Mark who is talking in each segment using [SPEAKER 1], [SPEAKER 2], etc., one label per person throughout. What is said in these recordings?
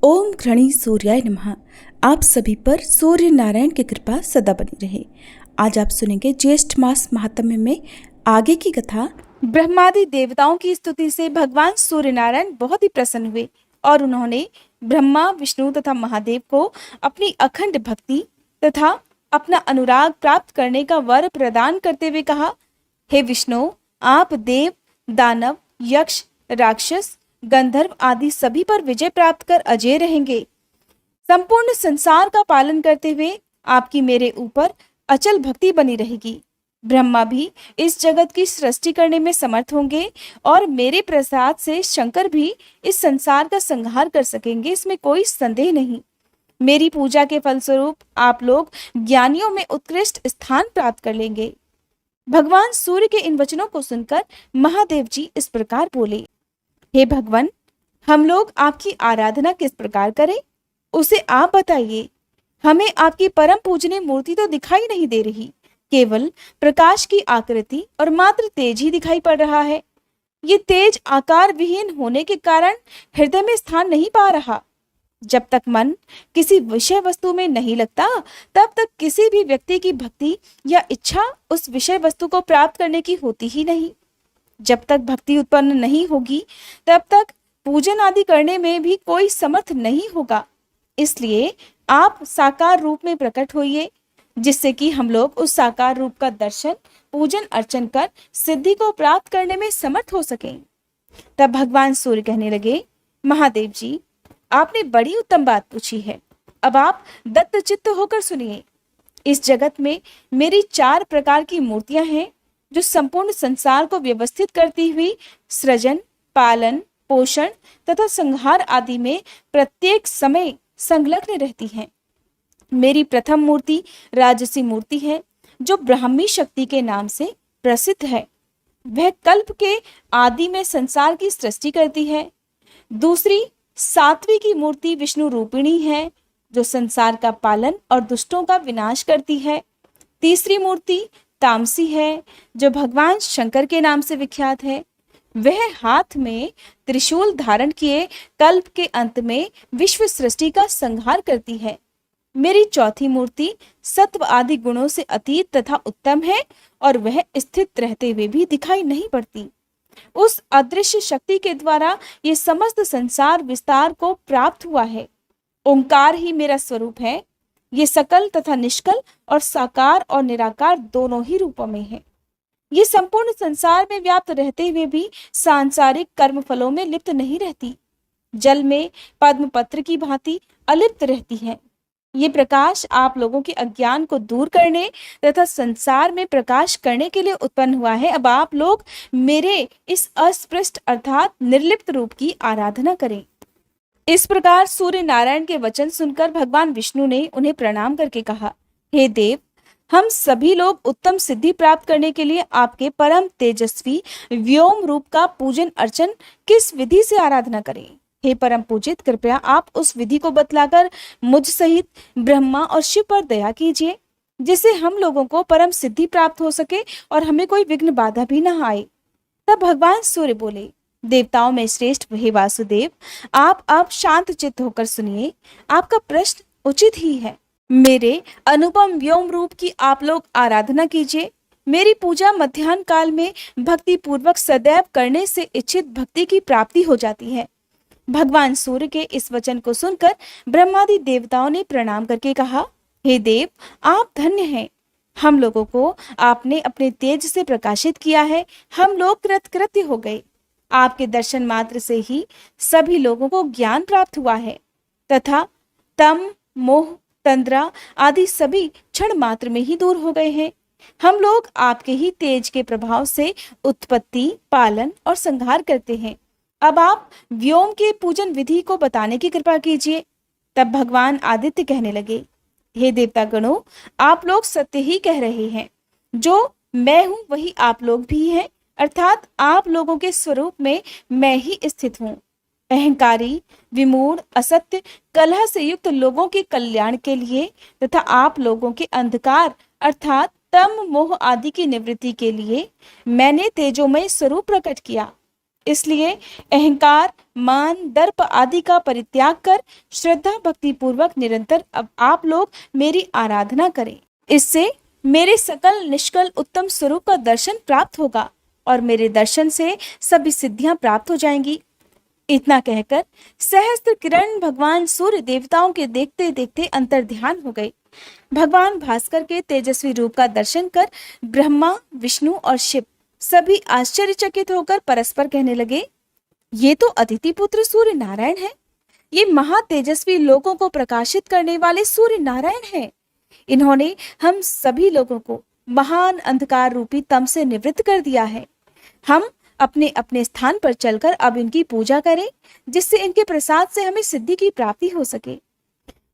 [SPEAKER 1] ओम घृणी सूर्याय नमः। आप सभी पर सूर्य नारायण की कृपा सदा बनी रहे। आज आप सुनेंगे ज्येष्ठ मास महात्म्य में आगे की कथा। ब्रह्मादि देवताओं की स्तुति से भगवान सूर्य नारायण बहुत ही प्रसन्न हुए और उन्होंने ब्रह्मा, विष्णु तथा महादेव को अपनी अखंड भक्ति तथा अपना अनुराग प्राप्त करने का वर प्रदान करते हुए कहा, हे विष्णु, आप देव, दानव, यक्ष, राक्षस, गंधर्व आदि सभी पर विजय प्राप्त कर अजय रहेंगे। संपूर्ण संसार का पालन करते हुए आपकी मेरे ऊपर अचल भक्ति बनी रहेगी। ब्रह्मा भी इस जगत की सृष्टि करने में समर्थ होंगे और मेरे प्रसाद से शंकर भी इस संसार का संहार कर सकेंगे, इसमें कोई संदेह नहीं। मेरी पूजा के फलस्वरूप आप लोग ज्ञानियों में उत्कृष्ट स्थान प्राप्त कर लेंगे। भगवान सूर्य के इन वचनों को सुनकर महादेव जी इस प्रकार बोले, हे भगवान, हम लोग आपकी आराधना किस प्रकार करें, उसे आप बताइए। हमें आपकी परम पूजनीय मूर्ति तो दिखाई नहीं दे रही, केवल प्रकाश की आकृति और मात्र तेज ही दिखाई पड़ रहा है। ये तेज आकार विहीन होने के कारण हृदय में स्थान नहीं पा रहा। जब तक मन किसी विषय वस्तु में नहीं लगता, तब तक किसी भी व्यक्ति की भक्ति या इच्छा उस विषय वस्तु को प्राप्त करने की होती ही नहीं। जब तक भक्ति उत्पन्न नहीं होगी, तब तक पूजन आदि करने में भी कोई समर्थ नहीं होगा। इसलिए आप साकार रूप में प्रकट होइए, जिससे कि हम लोग उस साकार रूप का दर्शन, पूजन अर्चन कर सिद्धि को प्राप्त करने में समर्थ हो सकें। तब भगवान सूर्य कहने लगे, महादेव जी, आपने बड़ी उत्तम बात पूछी है। अब आप दत्तचित्त होकर सुनिए। इस जगत में मेरी 4 प्रकार की मूर्तियां हैं, जो संपूर्ण संसार को व्यवस्थित करती हुई सृजन, पालन, पोषण तथा संहार आदि में प्रत्येक समय संलग्न रहती हैं। मेरी प्रथम मूर्ति राजसी मूर्ति है, जो ब्राह्मी शक्ति के नाम से प्रसिद्ध है। वह कल्प के आदि में संसार की सृष्टि करती है। दूसरी सात्विक की मूर्ति विष्णु रूपिणी है, जो संसार का पालन और दुष्टों का विनाश करती है। तीसरी मूर्ति तामसी है, जो भगवान शंकर के नाम से विख्यात है। वह हाथ में त्रिशूल धारण किए कल्प के अंत में विश्व सृष्टि का संहार करती है। मेरी चौथी मूर्ति सत्व आदि गुणों से अतीत तथा उत्तम है और वह स्थित रहते हुए भी दिखाई नहीं पड़ती। उस अदृश्य शक्ति के द्वारा ये समस्त संसार विस्तार को प्राप्त हुआ है। ओंकार ही मेरा स्वरूप है। ये सकल तथा निष्कल और साकार और निराकार दोनों ही रूपों में है। ये संपूर्ण संसार में व्याप्त रहते हुए भी सांसारिक कर्म फलों में लिप्त नहीं रहती। जल में पद्म पत्र की भांति अलिप्त रहती है। ये प्रकाश आप लोगों के अज्ञान को दूर करने तथा संसार में प्रकाश करने के लिए उत्पन्न हुआ है। अब आप लोग मेरे इस अस्पृष्ट अर्थात निर्लिप्त रूप की आराधना करें। इस प्रकार सूर्य नारायण के वचन सुनकर भगवान विष्णु ने उन्हें प्रणाम करके कहा, हे देव, हम सभी लोग उत्तम सिद्धि प्राप्त करने के लिए आपके परम तेजस्वी व्योम रूप का पूजन अर्चन किस विधि से आराधना करें। हे परम पूजित, कृपया आप उस विधि को बतलाकर मुझ सहित ब्रह्मा और शिव पर दया कीजिए, जिससे हम लोगों को परम सिद्धि प्राप्त हो सके और हमें कोई विघ्न बाधा भी न आए। तब भगवान सूर्य बोले, देवताओं में श्रेष्ठ हे वासुदेव, आप अब शांत चित्त होकर सुनिए। आपका प्रश्न उचित ही है। मेरे अनुपम व्योम रूप की आप लोग आराधना कीजिए। मेरी पूजा मध्याह्न काल में भक्ति पूर्वक सदैव करने से इच्छित भक्ति की प्राप्ति हो जाती है। भगवान सूर्य के इस वचन को सुनकर ब्रह्मादि देवताओं ने प्रणाम करके कहा, हे देव, आप धन्य हैं। हम लोगों को आपने अपने तेज से प्रकाशित किया है। हम लोग कृतकृत्य हो गए। आपके दर्शन मात्र से ही सभी लोगों को ज्ञान प्राप्त हुआ है तथा तम, मोह, तंद्रा आदि सभी क्षण मात्र में ही दूर हो गए हैं। हम लोग आपके ही तेज के प्रभाव से उत्पत्ति, पालन और संहार करते हैं। अब आप व्योम के पूजन विधि को बताने की कृपा कीजिए। तब भगवान आदित्य कहने लगे, हे देवता गणों, आप लोग सत्य ही कह रहे हैं। जो मैं हूं वही आप लोग भी हैं, अर्थात आप लोगों के स्वरूप में मैं ही स्थित हूँ। अहंकारी, विमूढ़, असत्य, कलह से युक्त लोगों के कल्याण के लिए तथा आप लोगों के अंधकार अर्थात तम, मोह आदि की निवृत्ति के लिए मैंने तेजोमय स्वरूप प्रकट किया। इसलिए अहंकार, मान, दर्प आदि का परित्याग कर श्रद्धा भक्ति पूर्वक निरंतर अब आप लोग मेरी आराधना करें। इससे मेरे सकल निष्कल उत्तम स्वरूप का दर्शन प्राप्त होगा और मेरे दर्शन से सभी सिद्धियां प्राप्त हो जाएंगी। इतना कहकर सहस्त्र किरण भगवान सूर्य देवताओं के देखते देखते अंतर ध्यान हो गए। भगवान भास्कर के तेजस्वी रूप का दर्शन कर ब्रह्मा, विष्णु और शिव सभी आश्चर्यचकित होकर परस्पर कहने लगे, ये तो अदिति पुत्र सूर्य नारायण है। ये महा तेजस्वी लोगों को प्रकाशित करने वाले सूर्य नारायण हैं। इन्होंने हम सभी लोगों को महान अंधकार रूपी तम से निवृत्त कर दिया है। हम अपने अपने स्थान पर चलकर अब इनकी पूजा करें, जिससे इनके प्रसाद से हमें सिद्धि की प्राप्ति हो सके।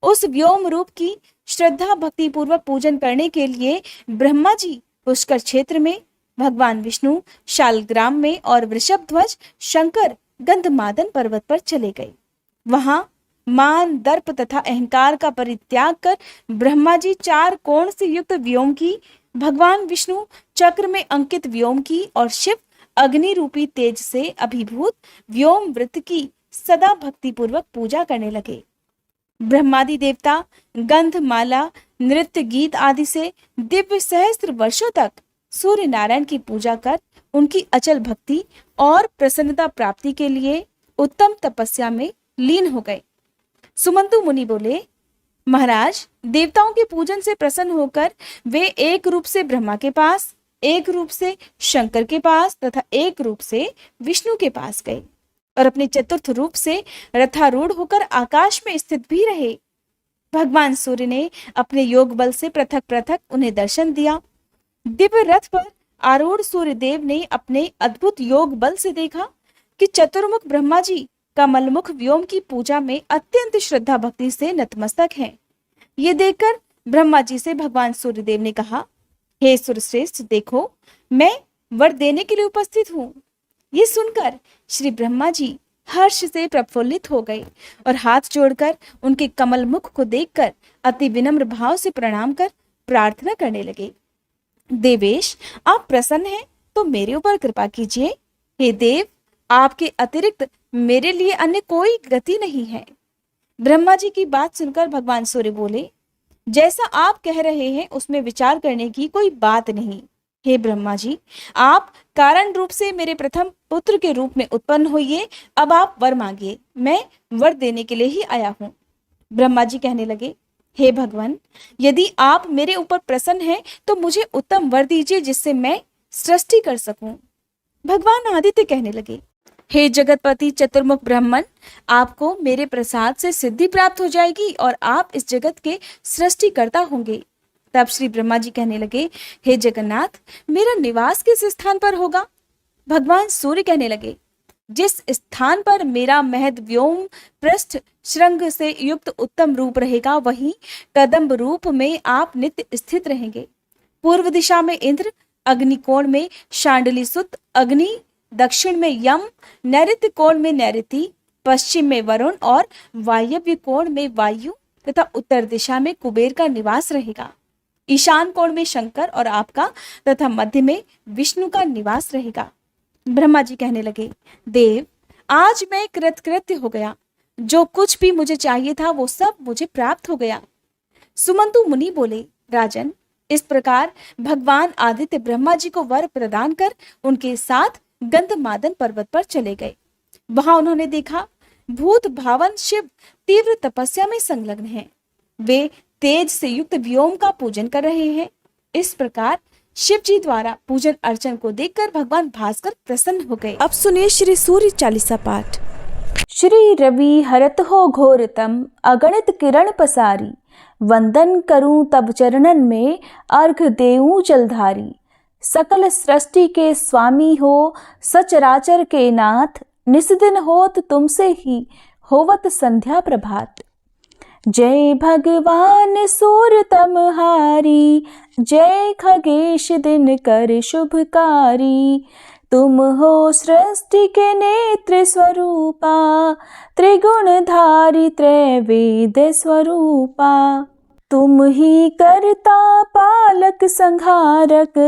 [SPEAKER 1] उस व्योम रूप की श्रद्धा भक्ति पूर्वक पूजन करने के लिए ब्रह्मा जी पुष्कर क्षेत्र में, भगवान विष्णु शालग्राम में और वृषभध्वज शंकर गंधमादन पर्वत पर चले गए। वहां मान, दर्प तथा अहंकार का परित्याग कर ब्रह्मा जी 4 कोण से युक्त व्योम की, भगवान विष्णु चक्र में अंकित व्योम की और शिव अग्नि रूपी तेज से अभिभूत व्योम वृत्त की सदा भक्ति पूर्वक पूजा करने लगे। ब्रह्मादि देवता गंध माला, नृत्य, गीत आदि से दिव्य सहस्त्र वर्षों तक सूर्य नारायण की पूजा कर उनकी अचल भक्ति और प्रसन्नता प्राप्ति के लिए उत्तम तपस्या में लीन हो गए। सुमंतु मुनि बोले, महाराज, देवताओं के पूजन से प्रसन्न होकर वे एक रूप से ब्रह्मा के पास, एक रूप से शंकर के पास तथा एक रूप से विष्णु के पास गए और अपने चतुर्थ रूप से रथारूढ़ होकर आकाश में स्थित भी रहे। भगवान सूर्य ने अपने योग बल से पृथक पृथक उन्हें दर्शन दिया। दिव्य रथ पर आरूढ़ सूर्य देव ने अपने अद्भुत योग बल से देखा कि चतुर्मुख ब्रह्मा जी कमलमुख व्योम की पूजा में अत्यंत श्रद्धा भक्ति से नतमस्तक हैं। ये देखकर ब्रह्मा जी से भगवान सूर्यदेव ने कहा, हे सूर्यश्रेष्ठ, देखो मैं वर देने के लिए उपस्थित हूँ। ये सुनकर श्री ब्रह्मा जी हर्ष से प्रफुल्लित हो गए और हाथ जोड़कर उनके कमल मुख को देखकर अति विनम्र भाव से प्रणाम कर प्रार्थना करने लगे। देवेश, आप प्रसन्न हैं तो मेरे ऊपर कृपा कीजिए। हे देव, आपके अतिरिक्त मेरे लिए अन्य कोई गति नहीं है। ब्रह्मा जी की बात सुनकर भगवान सूर्य बोले, जैसा आप कह रहे हैं उसमें विचार करने की कोई बात नहीं। हे ब्रह्मा जी, आप कारण रूप से मेरे प्रथम पुत्र के रूप में उत्पन्न हुए। अब आप वर मांगिए, मैं वर देने के लिए ही आया हूँ। ब्रह्मा जी कहने लगे, हे भगवान, यदि आप मेरे ऊपर प्रसन्न हैं तो मुझे उत्तम वर दीजिए जिससे मैं सृष्टि कर सकूं। भगवान आदित्य कहने लगे, हे जगतपति चतुर्मुख ब्राह्मण, आपको मेरे प्रसाद से सिद्धि प्राप्त हो जाएगी और आप इस जगत के सृष्टिकर्ता होंगे। तब श्री ब्रह्मा जी कहने लगे, हे जगन्नाथ, मेरा निवास किस स्थान पर होगा? भगवान सूर्य कहने लगे, जिस स्थान पर मेरा महद व्योम पृष्ठ श्रृंग से युक्त उत्तम रूप रहेगा, वहीं कदम्ब रूप में आप नित्य स्थित रहेंगे। पूर्व दिशा में इंद्र, अग्निकोण में शांडली सुत अग्नि, दक्षिण में यम, नैऋत्य कोण में नैऋति, पश्चिम में वरुण और वायव्य कोण में वायु तथा उत्तर दिशा में कुबेर का निवास रहेगा। ईशान कोण में शंकर और आपका तथा मध्य में विष्णु का निवास रहेगा। ब्रह्मा जी कहने लगे, देव, आज मैं कृतकृत्य हो गया। जो कुछ भी मुझे चाहिए था वो सब मुझे प्राप्त हो गया। सुमंतु मुनि बोले, राजन, इस प्रकार भगवान आदित्य ब्रह्मा जी को वर प्रदान कर उनके साथ गंधमादन पर्वत पर चले गए। वहां उन्होंने देखा भूत भावन शिव तीव्र तपस्या में संलग्न हैं। वे तेज से युक्त व्योम का पूजन कर रहे हैं। इस प्रकार शिव जी द्वारा पूजन अर्चन को देखकर भगवान भास्कर प्रसन्न हो गए। अब सुनिए श्री सूर्य चालीसा पाठ। श्री रवि हरत हो घोरतम, अगणित किरण पसारी, वंदन करूं तब चरणन में, अर्घ देऊं जलधारी। सकल सृष्टि के स्वामी हो, सचराचर के नाथ, निस्दिन होत तुमसे ही, होवत संध्या प्रभात। जय भगवान सूर्य तमहारी, जय खगेश दिन कर शुभकारी। तुम हो सृष्टि के नेत्र स्वरूपा, त्रिगुणधारी त्रैवेद स्वरूपा। तुम ही करता पालक संहारक,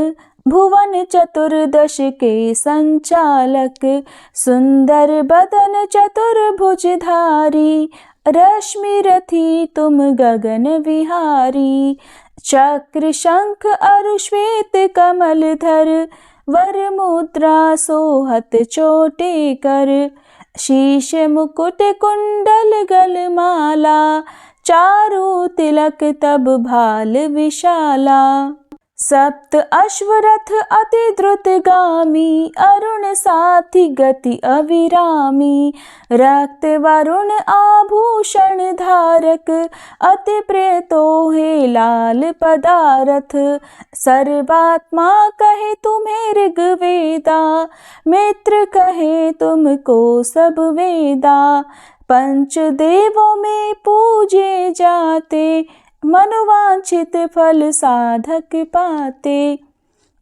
[SPEAKER 1] भुवन चतुर्दश के संचालक, सुंदर बदन चतुर्भुजधारी, रश्मि रथी तुम गगन विहारी। चक्र शंख अरु श्वेत कमल धर, वर मुद्रा सोहत चोटे कर। शीश मुकुट कुंडल गलमाला, चारु तिलक तब भाल विशाला। सप्त अश्वरथ अति द्रुतगामी, अरुण साथी गति अविरामी। रक्त वरुण आभूषण धारक, अति प्रिय तोहे लाल पदारथ। सर्वात्मा कहे तुम्हें ऋग्वेदा, मित्र कहे तुमको सब वेदा। पंच देवों में पूजे जाते, मनोवांछित फल साधक पाते।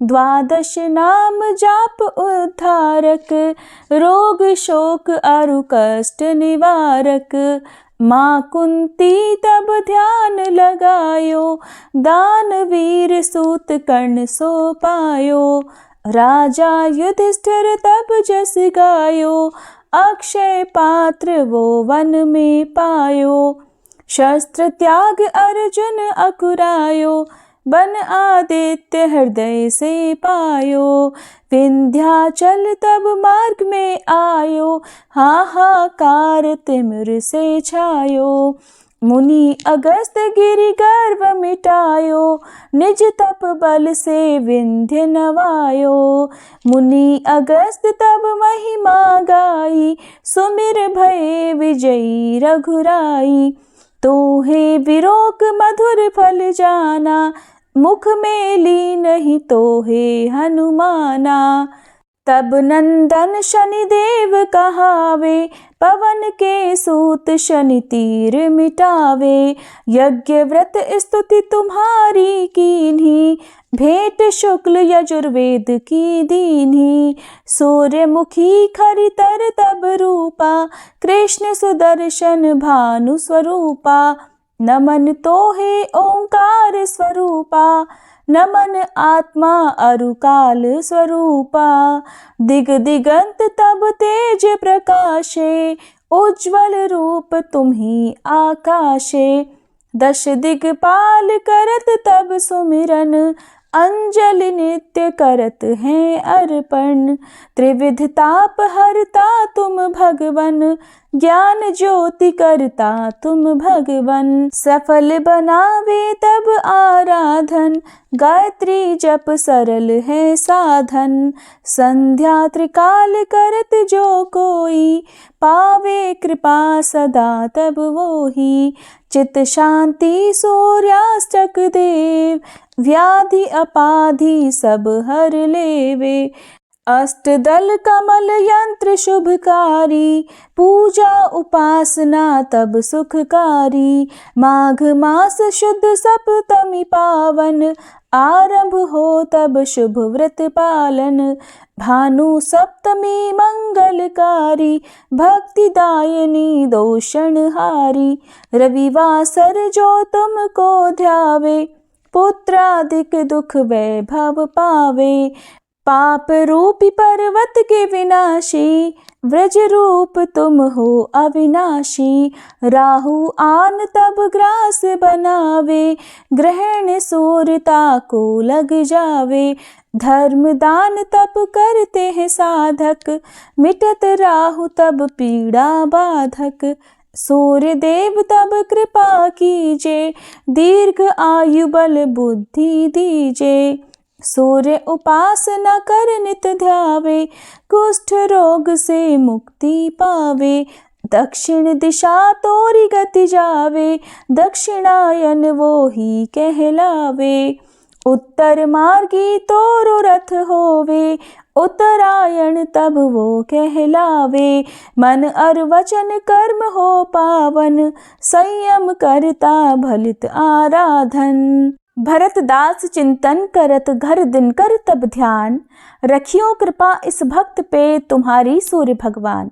[SPEAKER 1] द्वादश नाम जाप उद्धारक, रोग शोक अरु कष्ट निवारक। माँ कुंती तब ध्यान लगायो, दानवीर सूत कर्ण सो पायो। राजा युधिष्ठिर तब जस गायो, अक्षय पात्र वो वन में पायो। शस्त्र त्याग अर्जुन अकुरायो, बन आदित्य हृदय से पायो। विंध्याचल तब मार्ग में आयो, हाहाकार तिमिर से छायो। मुनि अगस्त गिरि गर्व मिटायो, निज तप बल से विंध्य नवायो। मुनि अगस्त तब महिमा गाई, सुमिर भये विजयी रघुराई। तोहे विरोक मधुर फल जाना, मुख में ली नहीं तोहे हनुमाना। तब नंदन शनिदेव कहावे, पवन के सूत शनि तीर मिटावे। यज्ञ व्रत स्तुति तुम्हारी कीन्ही, भेंट शुक्ल यजुर्वेद की दीन्ही। सूर्यमुखी खरितर तब रूपा, कृष्ण सुदर्शन भानु स्वरूपा। नमन तोहे ओंकार स्वरूपा, नमन आत्मा अरु काल स्वरूपा। दिग दिगंत तब तेज प्रकाशे, उज्ज्वल रूप तुम्ही आकाशे। दश दिगपाल करत तब सुमिरन, अंजलि नित्य करत हैं अर्पण। त्रिविध ताप हरता तुम भगवन, ज्ञान ज्योति करता तुम भगवन। सफल बनावे तब आराधन, गायत्री जप सरल है साधन। संध्या त्रिकाल करत जो कोई, पावे कृपा सदा तब वोही। चित शांति सूर्यास्तक देव, व्याधि अपाधि सब हर लेवे। अष्टदल कमल यंत्र शुभकारी, पूजा उपासना तब सुखकारी। माघ मास शुद्ध सप्तमी पावन, आरंभ हो तब शुभ व्रत पालन। भानु सप्तमी मंगलकारी, भक्तिदायिनी दोषणहारी। रविवासर जो तुमको ध्यावे, पुत्राधिक दुख वैभव पावे। पाप रूपी पर्वत के विनाशी, व्रज रूप तुम हो अविनाशी। राहु आन तब ग्रास बनावे, ग्रहण सूर्यता को लग जावे। धर्म दान तब करते हैं साधक, मिटत राहु तब पीड़ा बाधक। सूर्य देव तब कृपा कीजे, दीर्घ आयु बल बुद्धि दीजे। सूर्य उपासना कर नित ध्यावे, कुष्ठ रोग से मुक्ति पावे। दक्षिण दिशा तोरी गति जावे, दक्षिणायन वो ही कहलावे। उत्तर मार्गी तोरो रथ होवे, उत्तरायण तब वो कहलावे। मन और वचन कर्म हो पावन, संयम करता भलित आराधन। भरत दास चिंतन करत घर दिन कर तब ध्यान, रखियो कृपा इस भक्त पे तुम्हारी सूर्य भगवान।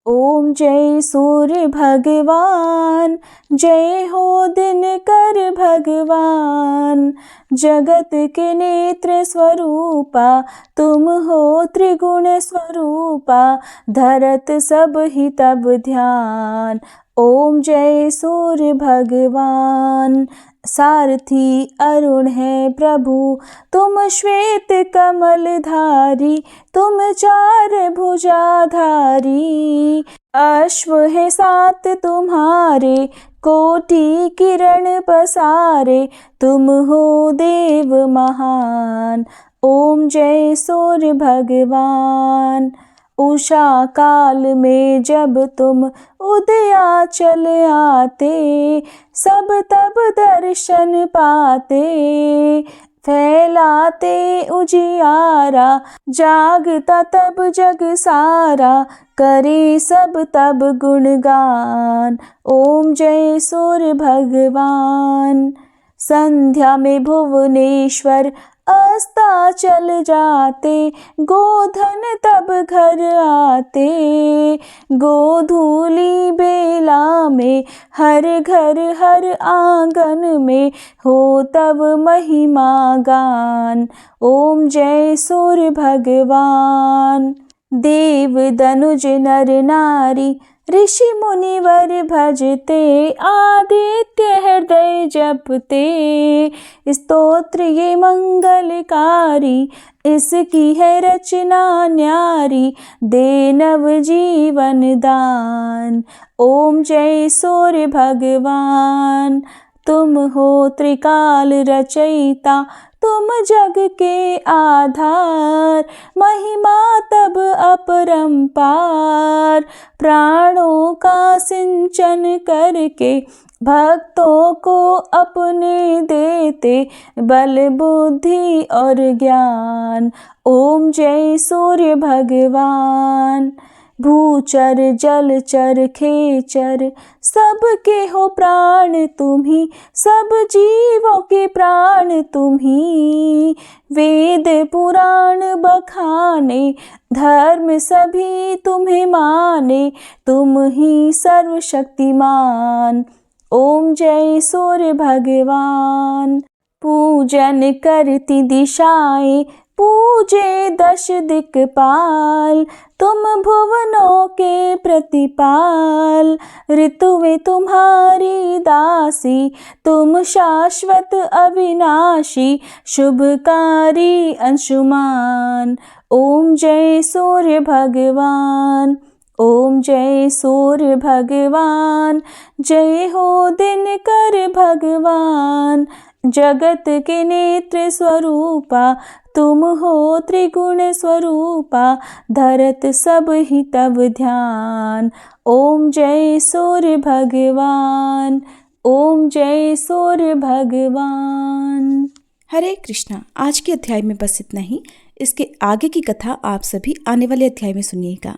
[SPEAKER 1] ओम जय सूर्य भगवान, जय हो दिनकर भगवान। जगत के नेत्र स्वरूपा, तुम हो त्रिगुण स्वरूपा, धरत सब ही तब ध्यान। ओम जय सूर्य भगवान। सारथी अरुण है प्रभु, तुम श्वेत कमल धारी, तुम चार भुजाधारी। अश्व है सात तुम्हारे, कोटि किरण पसारे, तुम हो देव महान। ओम जय सूर्य भगवान। उषा काल में जब तुम उदयाचल आते, सब तब दर्शन पाते। फैलाते उजियारा, जागता तब जग सारा, करे सब तब गुणगान। ओम जय सूर्य भगवान। संध्या में भुवनेश्वर अस्ताचल जाते, गोधन तब घर आते। गोधूली बेला में हर घर हर आंगन में, हो तब महिमा गान। ओम जय सूर्य भगवान। देव दनुज नर नारी, ऋषि मुनिवर भजते, आदित्य हृदय जपते। स्तोत्र ये मंगलकारी, इसकी है रचना न्यारी, दे नव जीवन दान। ओम जय सूर्य भगवान। तुम हो त्रिकाल रचयिता, तुम जग के आधार, महिमा तब अपरंपार। प्राणों का सिंचन करके, भक्तों को अपने देते, बल बुद्धि और ज्ञान। ओम जय सूर्य भगवान। भूचर जलचर खेचर, सबके हो प्राण तुम्ही, सब जीवों के प्राण तुम्ही। वेद पुराण बखाने, धर्म सभी तुम्हें माने, तुम ही सर्वशक्तिमान। ओम जय सूर्य भगवान। पूजन करती दिशाएं, पूजे दश दिक्पाल, तुम भुवनों के प्रतिपाल। ऋतुएं तुम्हारी दासी, तुम शाश्वत अविनाशी, शुभकारी अंशुमान। ओम जय सूर्य भगवान। ओम जय सूर्य भगवान। जय हो दिनकर भगवान। जगत के नेत्र स्वरूपा, तुम हो त्रिगुण स्वरूपा, धरत सब ही तब ध्यान। ओम जय सूर्य भगवान। ओम जय सूर्य भगवान। हरे कृष्णा। आज के अध्याय में बस इतना ही। इसके आगे की कथा आप सभी आने वाले अध्याय में सुनिएगा।